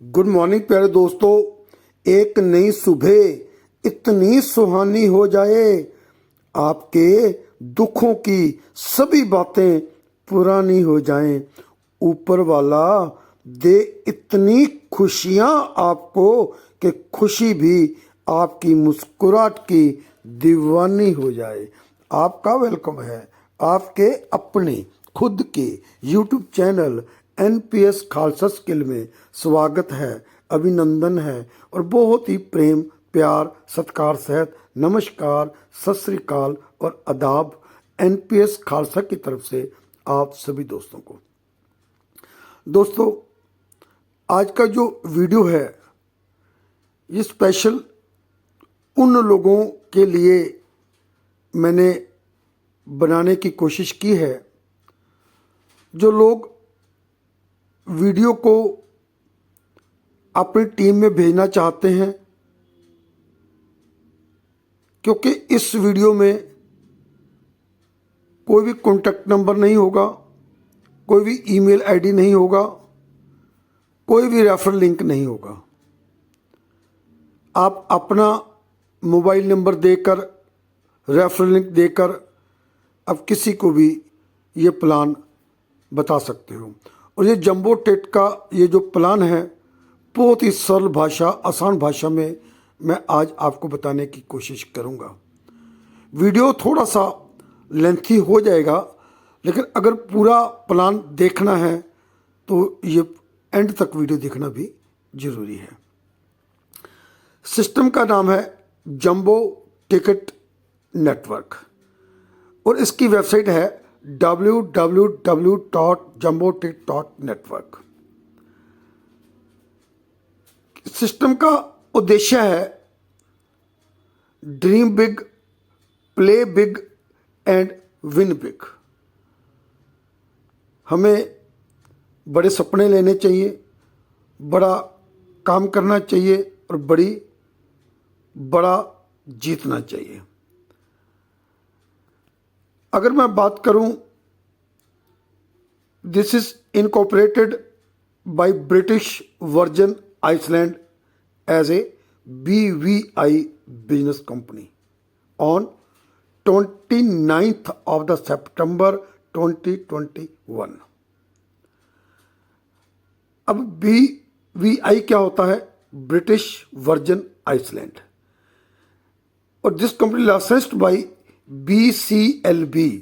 Good morning प्यारे दोस्तों। एक नई सुबह इतनी सुहानी हो जाए, आपके दुखों की सभी बातें पुरानी हो जाएं। ऊपर वाला दे इतनी खुशियां आपको कि खुशी भी आपकी मुस्कुराहट की दीवानी हो जाए। आपका वेलकम है आपके अपने खुद के YouTube channel NPS Khalsa skill में। स्वागत है, अभिनंदन है और बहुत ही प्रेम प्यार सत्कार सहित नमस्कार, सत श्री अकाल और आदाब एनपीएस खालसा की तरफ से आप सभी दोस्तों को। दोस्तों, आज का जो वीडियो है ये स्पेशल उन लोगों के लिए मैंने बनाने की कोशिश की है जो लोग वीडियो को अपनी टीम में भेजना चाहते हैं, क्योंकि इस वीडियो में कोई भी कॉन्टैक्ट नंबर नहीं होगा, कोई भी ईमेल आईडी नहीं होगा, कोई भी रेफरल लिंक नहीं होगा। आप अपना मोबाइल नंबर देकर, रेफरल लिंक देकर अब किसी को भी ये प्लान बता सकते हो। और ये जंबो टेट का ये जो प्लान है बहुत ही सरल भाषा, आसान भाषा में मैं आज आपको बताने की कोशिश करूँगा। वीडियो थोड़ा सा लेंथी हो जाएगा, लेकिन अगर पूरा प्लान देखना है तो ये एंड तक वीडियो देखना भी ज़रूरी है। सिस्टम का नाम है जंबो टिकट नेटवर्क और इसकी वेबसाइट है www.jumboticket.network। सिस्टम का उद्देश्य है dream big, play big and win big. हमें बड़े सपने लेने चाहिए, बड़ा काम करना चाहिए और बड़ा जीतना चाहिए। अगर मैं बात करूं, this is incorporated by British version Island as a BVI business company on 29th of the September 2021। अब BVI क्या होता है? British version island. और this company licensed by BCLB।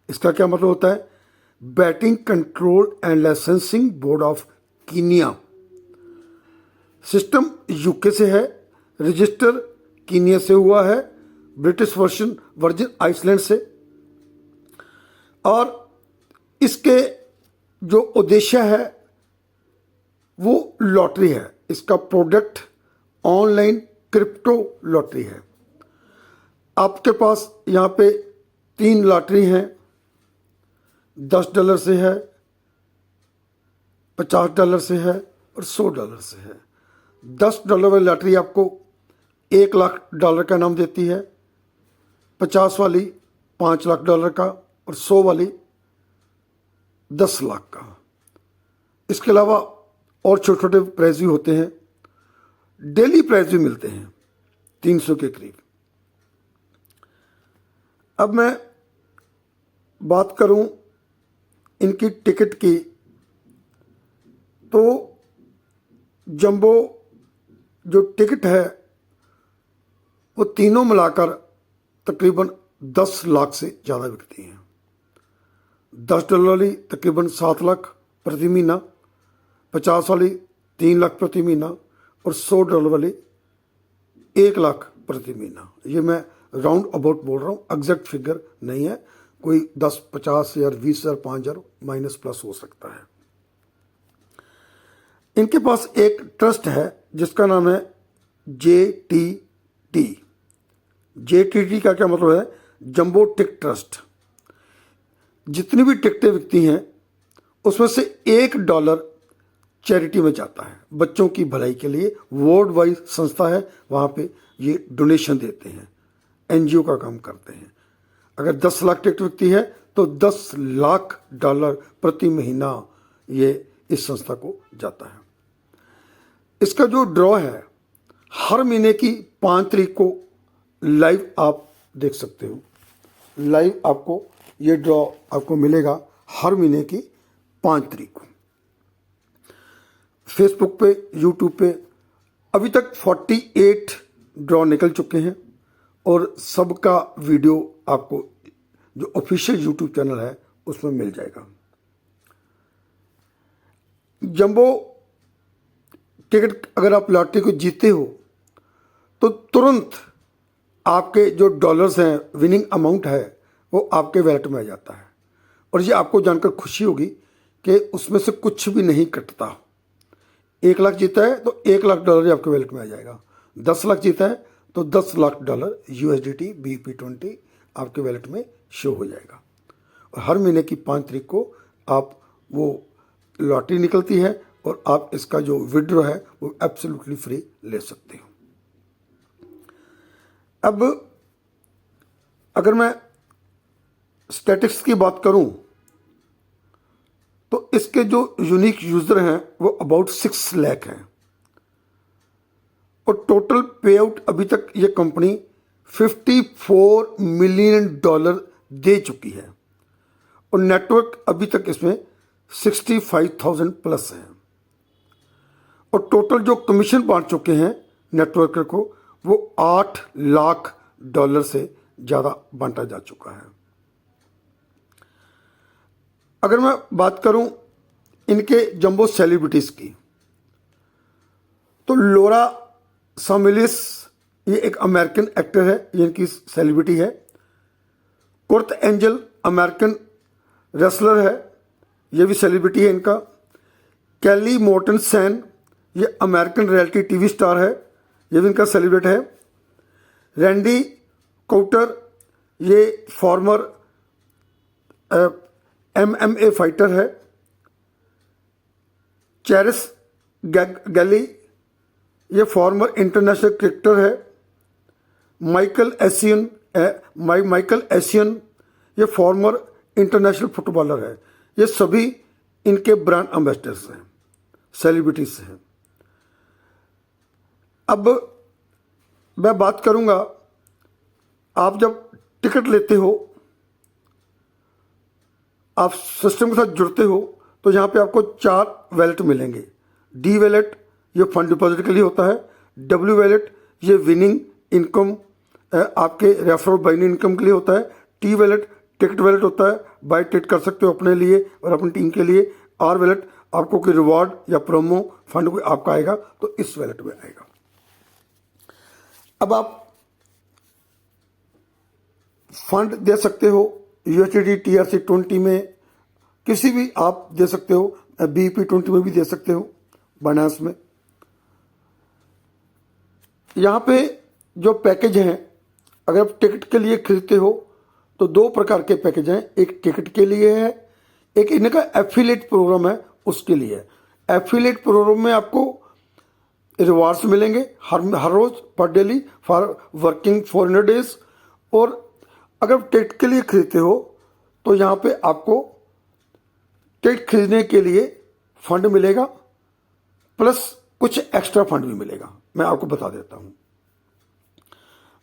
इसका क्या मतलब होता है? Betting control and licensing board of Kenya. System UK से है, रजिस्टर कीनिया से हुआ है, ब्रिटिश वर्जन आइसलैंड से। और इसके जो उद्देश्य है वो लॉटरी है। इसका प्रोडक्ट ऑनलाइन क्रिप्टो लॉटरी है। आपके पास यहाँ पे 3 लॉटरी हैं, $10 से है, $50 से है और $100 से है। $10 वाली लॉटरी आपको $1 लाख का इनाम देती है, 50 वाली $5 लाख का और 100 वाली 10 लाख का। इसके अलावा और छोटे छोटे प्राइज भी होते हैं, डेली प्राइज भी मिलते हैं 300 के करीब। अब मैं बात करूं इनकी टिकट की, तो जंबो जो टिकट है वो तीनों मिलाकर तकरीबन 10 लाख से ज़्यादा बिकती हैं। $10 वाली तकरीबन 7 लाख प्रति महीना, 50 वाली 3 लाख प्रति महीना और $100 वाली 1 लाख प्रति महीना। ये मैं राउंड अबाउट बोल रहा हूँ, एग्जैक्ट फिगर नहीं है। कोई 10, 50 हज़ार, 20 हज़ार, 5 हज़ार माइनस प्लस हो सकता है। इनके पास एक ट्रस्ट है जिसका नाम है JTT। JTT का क्या मतलब है? जंबो टिक ट्रस्ट। जितनी भी टिकटें बिकती हैं उसमें से $1 चैरिटी में जाता है, बच्चों की भलाई के लिए। वर्ल्ड वाइड संस्था है, वहाँ पे ये डोनेशन देते हैं, NGO का काम करते हैं। अगर 10 लाख टिकट बिकती है तो $10 लाख प्रति महीना ये इस संस्था को जाता है। इसका जो ड्रॉ है हर महीने की 5 तारीख को लाइव आप देख सकते हो। लाइव आपको ये ड्रॉ आपको मिलेगा हर महीने की 5 तारीख को। फेसबुक पे, यूट्यूब पे अभी तक 48 ड्रॉ निकल चुके हैं और सबका वीडियो आपको जो ऑफिशियल यूट्यूब चैनल है उसमें मिल जाएगा। जंबो टिकट अगर आप लॉटरी को जीते हो तो तुरंत आपके जो डॉलर्स हैं, विनिंग अमाउंट है, वो आपके वैलेट में आ जाता है। और ये आपको जानकर खुशी होगी कि उसमें से कुछ भी नहीं कटता। 1 लाख जीता है तो 1 लाख डॉलर ही आपके वैलेट में आ जाएगा। 10 लाख जीता है तो 10 लाख डॉलर USDT BP20 आपके वैलेट में शो हो जाएगा। और हर महीने की 5 तारीख को आप वो लॉटरी निकलती है और आप इसका जो विड्रॉ है वो एब्सोल्युटली फ्री ले सकते हो। अब अगर मैं स्टैटिस्टिक्स की बात करूं तो इसके जो यूनिक यूजर हैं वो अबाउट 6 लाख हैं और टोटल पे आउट अभी तक ये कंपनी $54 मिलियन दे चुकी है और नेटवर्क अभी तक इसमें 65,000 प्लस है और टोटल जो कमीशन बांट चुके हैं नेटवर्कर को वो $8 लाख से ज़्यादा बांटा जा चुका है। अगर मैं बात करूं इनके जंबो सेलिब्रिटीज़ की तो लोरा सामिलिस ये एक अमेरिकन एक्टर है, ये इनकी सेलिब्रिटी है। कुर्ट एंजल अमेरिकन रेसलर है, ये भी सेलिब्रिटी है इनका। कैली मोर्टन सैन ये अमेरिकन रियलिटी टीवी स्टार है, ये भी इनका सेलिब्रेट है। रैंडी काउटर ये फॉर्मर MMA फाइटर है। चैरिस गैली ये फॉर्मर इंटरनेशनल क्रिकेटर है। माइकल एशियन ये फॉर्मर इंटरनेशनल फुटबॉलर है। ये सभी इनके ब्रांड एम्बेसडर्स हैं, सेलिब्रिटीज हैं। अब मैं बात करूंगा, आप जब टिकट लेते हो, आप सिस्टम के साथ जुड़ते हो तो यहाँ पे आपको 4 वैलेट मिलेंगे। D वैलेट ये फंड डिपॉजिट के लिए होता है। W वैलेट ये विनिंग इनकम आपके रेफरल बाइंग इनकम के लिए होता है। T वैलेट टिकट वैलेट होता है, बाय टिकट कर सकते हो अपने लिए और अपनी टीम के लिए। R वैलेट आपको कोई रिवॉर्ड या प्रोमो फंड कोई आपका आएगा तो इस वैलेट में आएगा। अब आप फंड दे सकते हो USDT TRC20 में, किसी भी आप दे सकते हो, BP20 में भी दे सकते हो, बाइनेंस में। यहाँ पे जो पैकेज हैं, अगर आप टिकट के लिए खरीदते हो तो 2 प्रकार के पैकेज हैं। एक टिकट के लिए है, एक इनका एफिलिएट प्रोग्राम है उसके लिए। एफिलिएट प्रोग्राम में आपको रिवार्ड्स मिलेंगे हर रोज पर डेली फॉर वर्किंग 400 डेज। और अगर टिकट के लिए खरीदते हो तो यहाँ पे आपको टिकट खरीदने के लिए फंड मिलेगा प्लस कुछ एक्स्ट्रा फंड भी मिलेगा। मैं आपको बता देता हूँ,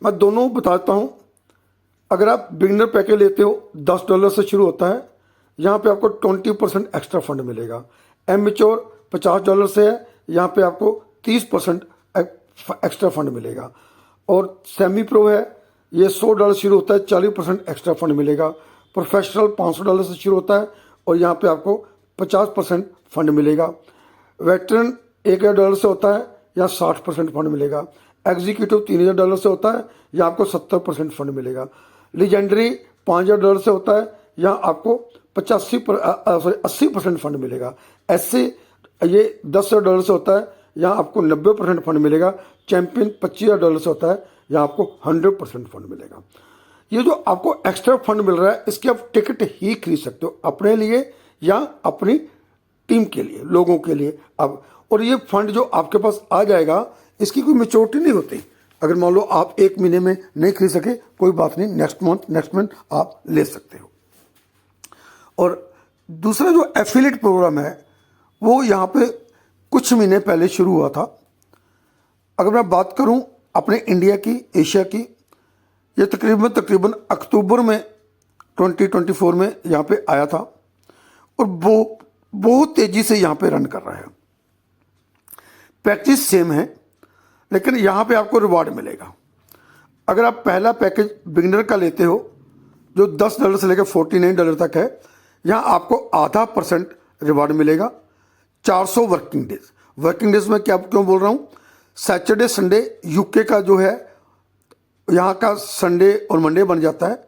मैं दोनों बताता हूँ। अगर आप बिगिनर पैकेज लेते हो $10 से शुरू होता है, यहाँ पे आपको 20% एक्स्ट्रा फंड मिलेगा। एमेच्योर $50 से है, यहाँ पे आपको 30% एक्स्ट्रा फंड मिलेगा। और सेमी प्रो है, ये $100 शुरू होता है, 40% एक्स्ट्रा फंड मिलेगा। प्रोफेशनल $500 से शुरू होता है और यहाँ पे आपको 50% फंड मिलेगा। वेटरन $1000 से होता है, यहाँ 60% फंड मिलेगा। एग्जीक्यूटिव $3000 से होता है, यहाँ आपको 70% फंड मिलेगा। लीजेंडरी $5000 से होता है, यहाँ आपको 80% फंड मिलेगा। ऐसे ये $10,000 से होता है, यहाँ आपको 90% फंड मिलेगा। चैंपियन $25,000 से होता है, यहाँ आपको 100% फंड मिलेगा। ये जो आपको एक्स्ट्रा फंड मिल रहा है, इसके आप टिकट ही खरीद सकते हो अपने लिए या अपनी टीम के लिए, लोगों के लिए। अब और ये फंड जो आपके पास आ जाएगा, इसकी कोई मेच्योरिटी नहीं होती। अगर मान लो आप 1 महीने में नहीं खरीद सके, कोई बात नहीं, नेक्स्ट मंथ आप ले सकते हो। और दूसरा जो एफिलिएट प्रोग्राम है वो यहाँ पे कुछ महीने पहले शुरू हुआ था, अगर मैं बात करूं अपने इंडिया की, एशिया की, ये तकरीबन अक्टूबर में 2024 में यहाँ पे आया था और वो बहुत तेज़ी से यहाँ पे रन कर रहा है। पैकेज सेम है, लेकिन यहाँ पे आपको रिवार्ड मिलेगा। अगर आप पहला पैकेज बिगिनर का लेते हो जो $10 से लेकर $49 तक है, यहाँ आपको 0.5% रिवार्ड मिलेगा। 400 वर्किंग डेज में क्या क्यों बोल रहा हूँ, सैटरडे संडे यूके का जो है यहाँ का संडे और मंडे बन जाता है,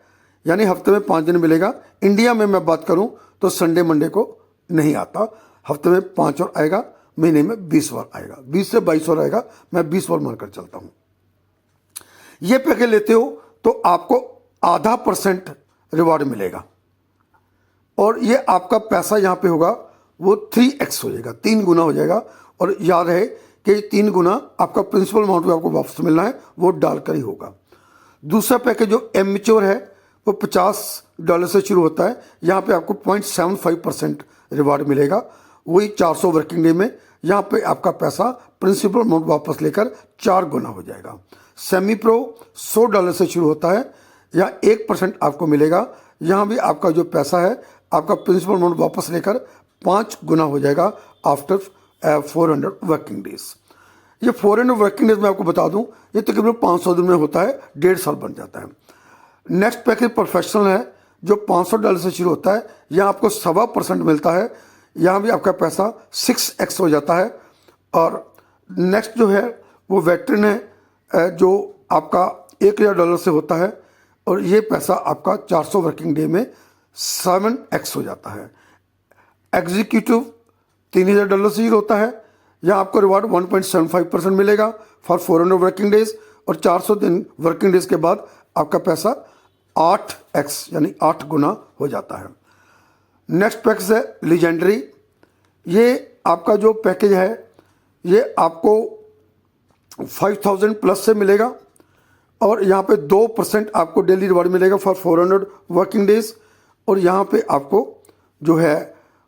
यानी हफ्ते में 5 दिन मिलेगा। इंडिया में मैं बात करूँ तो संडे मंडे को नहीं आता, हफ्ते में 5 और आएगा, महीने में 20 बार आएगा, 20 से 22 और आएगा, मैं 20 बार मानकर चलता हूँ। ये पैकेज लेते हो तो आपको 0.5% रिवार्ड मिलेगा और ये आपका पैसा यहाँ पे होगा वो 3x हो जाएगा, 3 गुना हो जाएगा। और याद रहे कि 3 गुना आपका प्रिंसिपल अमाउंट भी आपको वापस मिलना है, वो डालकर ही होगा। दूसरा पैकेज जो एमेच्योर है वो $50 से शुरू होता है, यहाँ पे आपको 0.75% रिवार्ड मिलेगा, वही 400 वर्किंग डे में। यहाँ पे आपका पैसा प्रिंसिपल अमाउंट वापस लेकर 4 गुना हो जाएगा। सेमी प्रो $100 से शुरू होता है, या 1% आपको मिलेगा, यहाँ भी आपका जो पैसा है आपका प्रिंसिपल अमाउंट वापस लेकर 5 गुना हो जाएगा आफ्टर 400 वर्किंग डेज। ये 400 वर्किंग डेज में आपको बता दूं ये तकरीबन 500 दिन में होता है, 1.5 साल बन जाता है। नेक्स्ट पैकेज प्रोफेशनल है जो $500 से शुरू होता है, यहाँ आपको 1.25% मिलता है, यहाँ भी आपका पैसा 6x हो जाता है। और नेक्स्ट जो है वो वेटरन है जो आपका $1000 से होता है और ये पैसा आपका 400 वर्किंग डे में 7x हो जाता है। एग्जीक्यूटिव $3000 से ही होता है, यहाँ आपको रिवार्ड 1.75% मिलेगा फॉर 400 वर्किंग डेज और 400 दिन वर्किंग डेज के बाद आपका पैसा 8x यानी 8 गुना हो जाता है। नेक्स्ट पैकेज है लीजेंडरी। ये आपका जो पैकेज है ये आपको 5000 प्लस से मिलेगा और यहाँ पे 2% आपको डेली रिवार्ड मिलेगा फॉर 400 वर्किंग डेज और यहाँ पे आपको जो है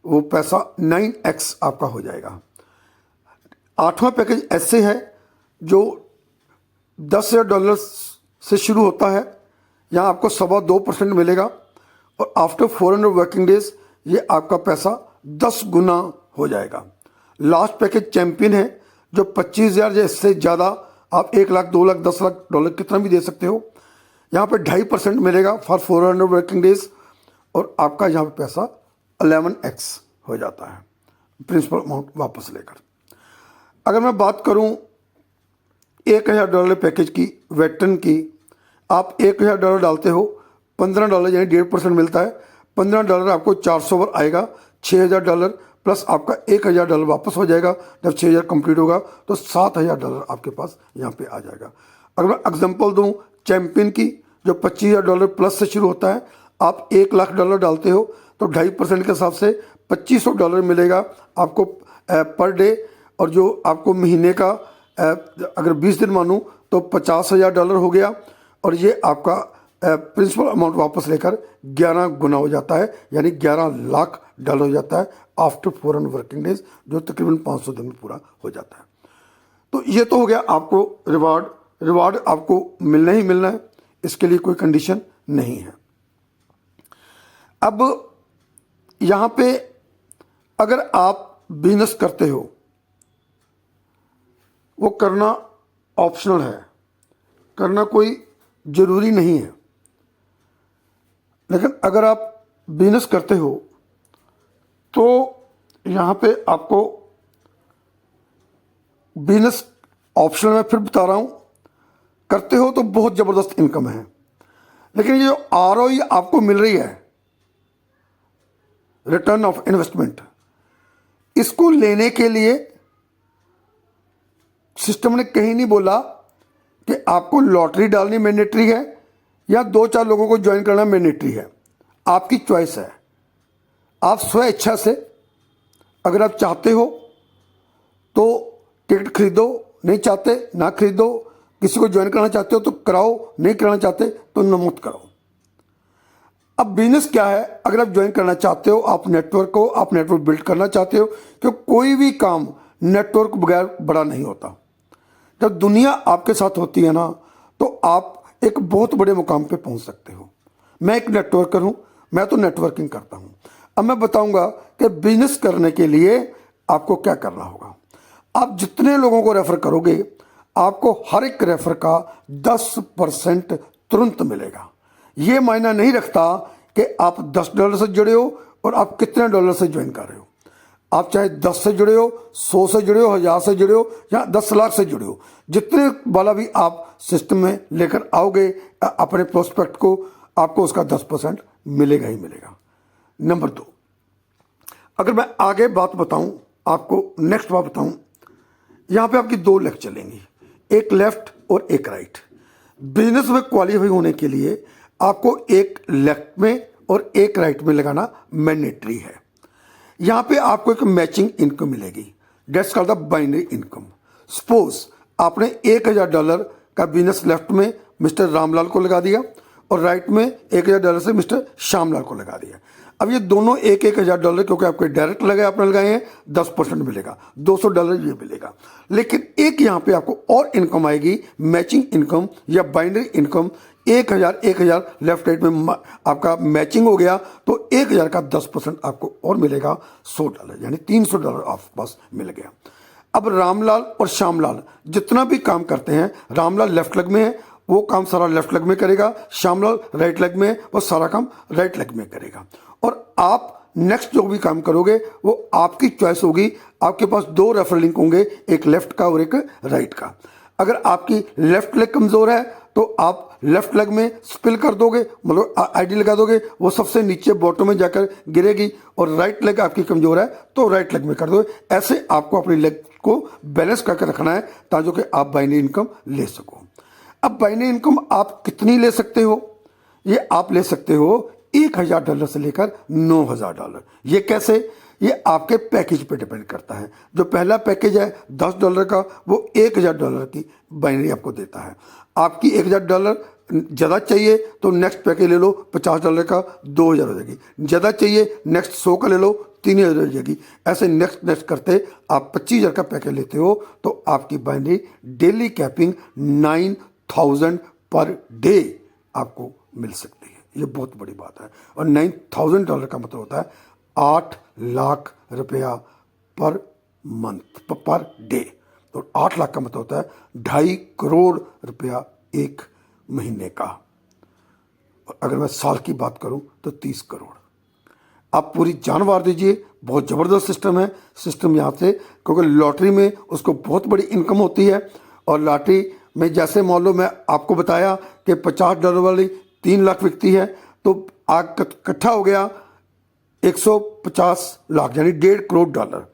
वो पैसा 9x आपका हो जाएगा। 8वां पैकेज ऐसे है जो $10,000 से शुरू होता है, यहाँ आपको 2.25% मिलेगा और आफ्टर 400 वर्किंग डेज ये आपका पैसा 10 गुना हो जाएगा। लास्ट पैकेज चैंपियन है जो 25,000 या इससे ज़्यादा आप 1 लाख, 2 लाख, 10 लाख डॉलर कितना भी दे सकते हो, यहाँ पे 2.5% मिलेगा फॉर 400 वर्किंग डेज और आपका यहाँ पे पैसा 11x हो जाता है प्रिंसिपल अमाउंट वापस लेकर। अगर मैं बात करूं $1,000 पैकेज की, वेटरन की, आप $1,000 डालते हो, $15 यानी 1.5% मिलता है, $15 आपको 400 बार आएगा, $6,000 प्लस आपका $1,000 वापस हो जाएगा। जब 6,000 कंप्लीट होगा तो $7,000 आपके पास यहाँ पे आ जाएगा। अगर मैं एग्जांपल दूं चैंपियन की जो $25,000 प्लस से शुरू होता है, आप $1 लाख डालते हो तो 2.5% के हिसाब से $2,500 मिलेगा आपको पर डे और जो आपको महीने का अगर 20 दिन मानूं तो $50,000 हो गया और ये आपका प्रिंसिपल अमाउंट वापस लेकर 11 गुना हो जाता है, यानी $11 लाख हो जाता है आफ्टर 400 वर्किंग डेज, जो तकरीबन 500 दिन में पूरा हो जाता है। तो ये तो हो गया आपको रिवार्ड आपको मिलना ही मिलना है, इसके लिए कोई कंडीशन नहीं है। अब यहाँ पे अगर आप बिजनेस करते हो, वो करना ऑप्शनल है, करना कोई ज़रूरी नहीं है, लेकिन अगर आप बिजनेस करते हो तो यहाँ पे आपको बिजनेस ऑप्शनल में फिर बता रहा हूँ, करते हो तो बहुत ज़बरदस्त इनकम है, लेकिन ये जो ROI आपको मिल रही है, रिटर्न ऑफ इन्वेस्टमेंट, इसको लेने के लिए सिस्टम ने कहीं नहीं बोला कि आपको लॉटरी डालनी मैंडेटरी है या 2-4 लोगों को ज्वाइन करना मैंडेटरी है। आपकी चॉइस है, आप स्व इच्छा से अगर आप चाहते हो तो टिकट खरीदो, नहीं चाहते ना खरीदो, किसी को ज्वाइन करना चाहते हो तो कराओ, नहीं कराना चाहते तो न मत कराओ। अब बिजनेस क्या है, अगर आप ज्वाइन करना चाहते हो, आप नेटवर्क बिल्ड करना चाहते हो, क्योंकि कोई भी काम नेटवर्क बगैर बड़ा नहीं होता। जब दुनिया आपके साथ होती है ना, तो आप एक बहुत बड़े मुकाम पे पहुंच सकते हो। मैं एक नेटवर्कर हूं, मैं तो नेटवर्किंग करता हूं। अब मैं बताऊंगा कि बिजनेस करने के लिए आपको क्या करना होगा। आप जितने लोगों को रेफर करोगे, आपको हर एक रेफर का 10% तुरंत मिलेगा। ये मायना नहीं रखता कि आप $10 से जुड़े हो और आप कितने डॉलर से ज्वाइन कर रहे हो। आप चाहे 10 से जुड़े हो, 100 से जुड़े हो, 1000 से जुड़े हो या 10 लाख से जुड़े हो, जितने वाला भी आप सिस्टम में लेकर आओगे अपने प्रोस्पेक्ट को, आपको उसका 10% मिलेगा ही मिलेगा। नंबर 2, अगर मैं आगे बात बताऊं, आपको नेक्स्ट बात बताऊं, यहां पे आपकी 2 लेग चलेंगी, एक लेफ्ट और एक राइट। बिजनेस में क्वालिफाई होने के लिए आपको एक लेफ्ट में और एक राइट में लगाना मैंडेटरी है। यहां पे आपको एक मैचिंग इनकम मिलेगी, that's called the binary income. Suppose आपने $1000 का बिजनेस लेफ्ट में मिस्टर रामलाल को लगा दिया और राइट में $1000 से मिस्टर श्यामलाल को लगा दिया। अब ये दोनों $1000 क्योंकि आपके डायरेक्ट लगाए, आपने लगाए हैं, 10% मिलेगा, $200 ये मिलेगा। लेकिन एक यहाँ पे आपको और इनकम आएगी, मैचिंग इनकम या बाइनरी इनकम। 1000 लेफ्ट राइट में आपका मैचिंग हो गया तो 1000 का 10% आपको और मिलेगा, $100, यानी $300 आपके पास मिल गया। अब रामलाल और श्यामलाल जितना भी काम करते हैं, रामलाल लेफ्ट लेग में है, वो काम सारा लेफ्ट लेग में करेगा, श्यामलाल राइट लेग में है, वो सारा काम राइट लेग में करेगा। और आप नेक्स्ट जो भी काम करोगे वो आपकी चॉइस होगी। आपके पास 2 रेफर लिंक होंगे, एक लेफ्ट का और एक राइट का। अगर आपकी लेफ्ट लेग कमजोर है तो आप लेफ्ट लेग में स्पिल कर दोगे, मतलब आईडी लगा दोगे, वो सबसे नीचे बॉटम में जाकर गिरेगी। और राइट लेग आपकी कमजोर है तो राइट लेग में कर दो। ऐसे आपको अपनी लेग को बैलेंस करके रखना है ताकि कि आप बाइनरी इनकम ले सको। अब बाइनरी इनकम आप कितनी ले सकते हो? ये आप ले सकते हो $1000 से लेकर $9000। ये कैसे? ये आपके पैकेज पे डिपेंड करता है। जो पहला पैकेज है $10 का, वो $1000 की बाइनरी आपको देता है। आपकी $1000 ज़्यादा चाहिए तो नेक्स्ट पैकेज ले लो, $50 का 2000 हो जाएगी। ज़्यादा चाहिए नेक्स्ट 100 का ले लो, 3000 हो जाएगी। ऐसे नेक्स्ट करते आप 25000 का पैकेज लेते हो तो आपकी binary daily capping 9000 per day आपको मिल सकती है। ये बहुत बड़ी बात है। और $9000 का मतलब होता है 8 लाख रुपया पर मंथ, पर डे। तो 8 लाख का मतलब होता है 2.5 करोड़ रुपया एक महीने का। और अगर मैं साल की बात करूं तो 30 करोड़। आप पूरी जान वार दीजिए, बहुत ज़बरदस्त सिस्टम है। सिस्टम यहाँ से, क्योंकि लॉटरी में उसको बहुत बड़ी इनकम होती है। और लॉटरी में जैसे मान लो मैं आपको बताया कि $50 वाली 3 लाख बिकती है, तो आग इकट्ठा हो गया 150 लाख, यानी $1.5 करोड़।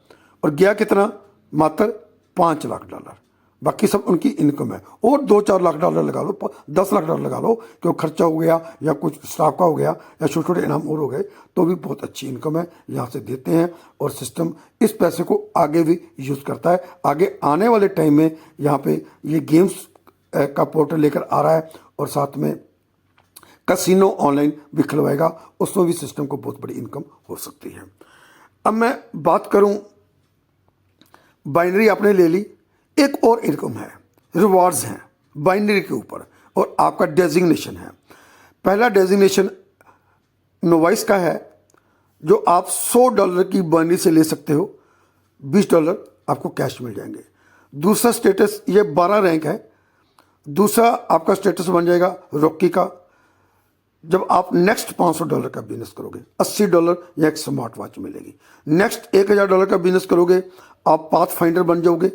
और गया कितना? मात्र $5 लाख। बाकी सब उनकी इनकम है। और $2-4 लाख लगा लो, $10 लाख लगा लो, क्यों खर्चा हो गया या कुछ स्टाफ का हो गया या छोटे छोटे इनाम और हो गए, तो भी बहुत अच्छी इनकम है, यहाँ से देते हैं। और सिस्टम इस पैसे को आगे भी यूज़ करता है। आगे आने वाले टाइम में यहाँ पे ये गेम्स का पोर्टल लेकर आ रहा है और साथ में कैसीनो ऑनलाइन भी खुलवाएगा, उसमें भी सिस्टम को बहुत बड़ी इनकम हो सकती है। अब मैं बात करूं, बाइनरी आपने ले ली, एक और इनकम है, रिवार्ड्स हैं बाइनरी के ऊपर, और आपका डेजिग्नेशन है। पहला डेजिग्नेशन नोवाइस का है, जो आप $100 की बाइनरी से ले सकते हो, $20 आपको कैश मिल जाएंगे। दूसरा स्टेटस, ये 12 रैंक है। दूसरा आपका स्टेटस बन जाएगा रॉकी का, जब आप नेक्स्ट $500 का बिजनेस करोगे, $80 या एक स्मार्ट वॉच मिलेगी। नेक्स्ट $1000 का बिजनेस करोगे, आप पाथ फाइंडर बन जाओगे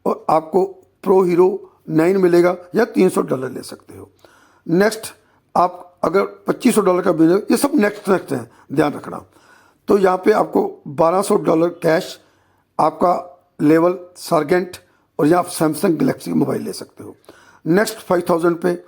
और आपको प्रो हीरो 9 मिलेगा या $300 ले सकते हो। नेक्स्ट आप अगर $2500 का बिजनेस, ये सब नेक्स्ट हैं, ध्यान रखना। तो यहाँ पे आपको $1200 कैश, आपका लेवल सार्गेंट, और यहाँ आप सैमसंग गैलेक्सी मोबाइल ले सकते हो। नेक्स्ट 5000 पे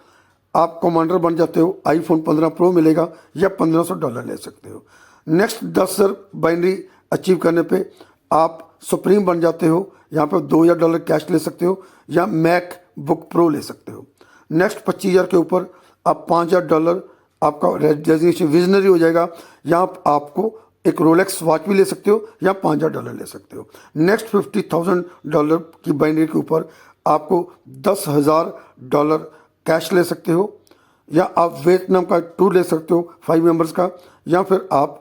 आप कमांडर बन जाते हो, iPhone 15 प्रो मिलेगा या $1500 ले सकते हो। नेक्स्ट 10,000 बाइनरी अचीव करने पे आप सुप्रीम बन जाते हो, यहाँ पे $2000 कैश ले सकते हो या मैक बुक प्रो ले सकते हो। नेक्स्ट 25000 के ऊपर आप $5000 आपका डेजिग्नेशन विजनरी हो जाएगा, यहाँ आपको एक रोलेक्स वॉच भी ले सकते हो या $5000 ले सकते हो। नेक्स्ट $50,000 की बाइनरी के ऊपर आपको $10,000 कैश ले सकते हो, या आप वियतनाम का टूर ले सकते हो 5 मेंबर्स का, या फिर आप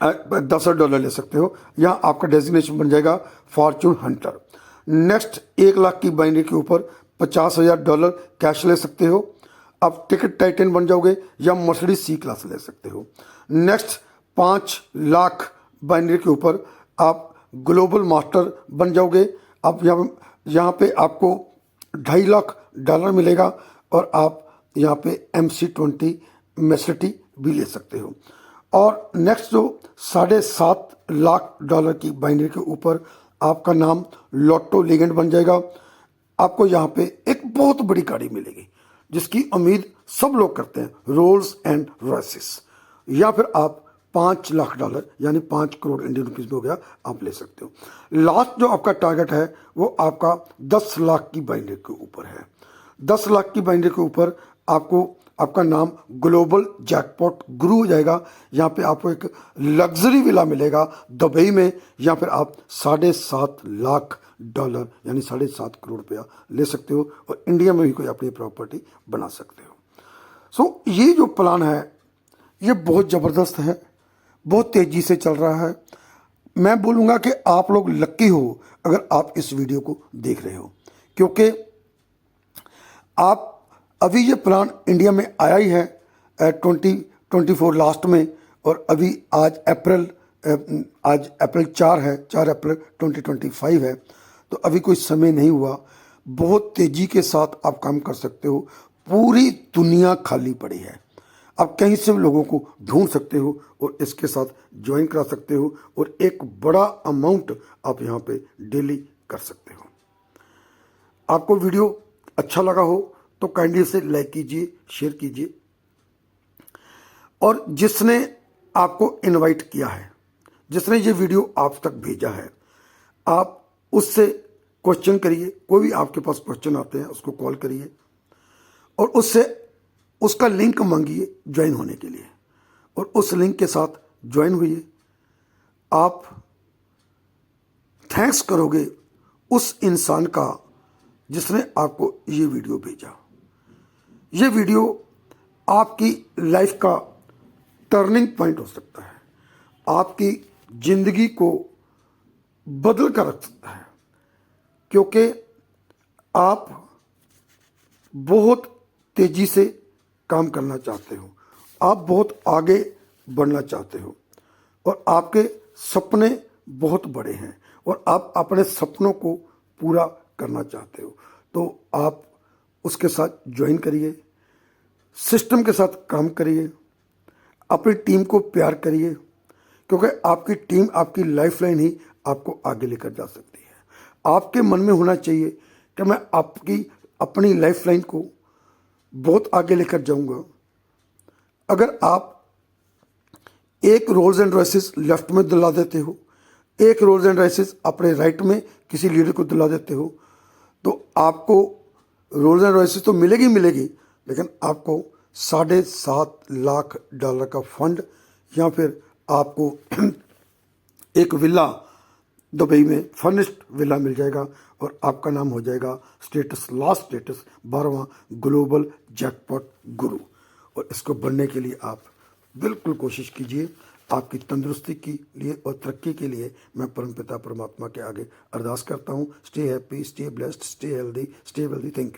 $10,000 ले सकते हो, या आपका डेजिग्नेशन बन जाएगा फॉर्चून हंटर। नेक्स्ट 1 लाख की बाइनरी के ऊपर $50,000 कैश ले सकते हो, आप टिकट टाइटन बन जाओगे, या मर्सिडीज सी क्लास ले सकते हो। नेक्स्ट 5 लाख बाइनरी के ऊपर आप ग्लोबल मास्टर बन जाओगे। आप यहाँ पे आपको $2.5 लाख मिलेगा, और आप यहाँ पे MC20 मेसिटी भी ले सकते हो। और नेक्स्ट जो $7.5 लाख की बाइनरी के ऊपर आपका नाम लॉटो लीजेंड बन जाएगा। आपको यहाँ पे एक बहुत बड़ी गाड़ी मिलेगी जिसकी उम्मीद सब लोग करते हैं, रोल्स एंड रॉयसेस, या फिर आप $5 लाख यानी 5 करोड़ इंडियन रुपीज में हो गया, आप ले सकते हो। लास्ट जो आपका टारगेट है वो आपका 10 लाख की बाइनरी के ऊपर है। 10 लाख की बाइनरी के ऊपर आपको आपका नाम ग्लोबल जैकपॉट गुरु हो जाएगा। यहाँ पे आपको एक लग्जरी विला मिलेगा दुबई में, या फिर आप $7.5 लाख यानी 7.5 करोड़ रुपया ले सकते हो, और इंडिया में भी कोई अपनी प्रॉपर्टी बना सकते हो। सो ये जो प्लान है ये बहुत ज़बरदस्त है, बहुत तेज़ी से चल रहा है। मैं बोलूँगा कि आप लोग लक्की हो अगर आप इस वीडियो को देख रहे हो, क्योंकि आप अभी ये प्लान इंडिया में आया ही है 2024 लास्ट में, और अभी आज अप्रैल 4 है, 4 अप्रैल 2025 है, तो अभी कोई समय नहीं हुआ। बहुत तेज़ी के साथ आप काम कर सकते हो। पूरी दुनिया खाली पड़ी है, आप कहीं से भी लोगों को ढूंढ सकते हो और इसके साथ ज्वाइन करा सकते हो, और एक बड़ा अमाउंट आप यहाँ पे डेली कर सकते हो। आपको वीडियो अच्छा लगा हो तो काइंडली से लाइक कीजिए, शेयर कीजिए, और जिसने आपको इनवाइट किया है, जिसने ये वीडियो आप तक भेजा है, आप उससे क्वेश्चन करिए। कोई भी आपके पास क्वेश्चन आते हैं उसको कॉल करिए, और उससे उसका लिंक मांगिए ज्वाइन होने के लिए, और उस लिंक के साथ ज्वाइन हुइए। आप थैंक्स करोगे उस इंसान का जिसने आपको ये वीडियो भेजा। ये वीडियो आपकी लाइफ का टर्निंग पॉइंट हो सकता है, आपकी जिंदगी को बदल कर रख सकता है, क्योंकि आप बहुत तेजी से काम करना चाहते हो, आप बहुत आगे बढ़ना चाहते हो, और आपके सपने बहुत बड़े हैं, और आप अपने सपनों को पूरा करना चाहते हो। तो आप उसके साथ ज्वाइन करिए, सिस्टम के साथ काम करिए, अपनी टीम को प्यार करिए, क्योंकि आपकी टीम, आपकी लाइफलाइन ही आपको आगे लेकर जा सकती है। आपके मन में होना चाहिए कि मैं आपकी अपनी लाइफलाइन को बहुत आगे लेकर जाऊंगा। अगर आप एक रोल्स एंड रॉयसेस लेफ्ट में दिला देते हो, एक रोल्स एंड रॉयसेस अपने राइट में किसी लीडर को दिला देते हो, तो आपको रोल्स एंड रॉयसेस तो मिलेगी, लेकिन आपको $7.5 लाख का फंड, या फिर आपको एक विला दुबई में फर्निश्ड विला मिल जाएगा, और आपका नाम हो जाएगा लास्ट स्टेटस 12वां ग्लोबल जैकपॉट गुरु। और इसको बनने के लिए आप बिल्कुल कोशिश कीजिए। आपकी तंदुरुस्ती के लिए और तरक्की के लिए मैं परमपिता परमात्मा के आगे अरदास करता हूँ। Stay happy, stay blessed, stay healthy, stay wealthy. Thank you.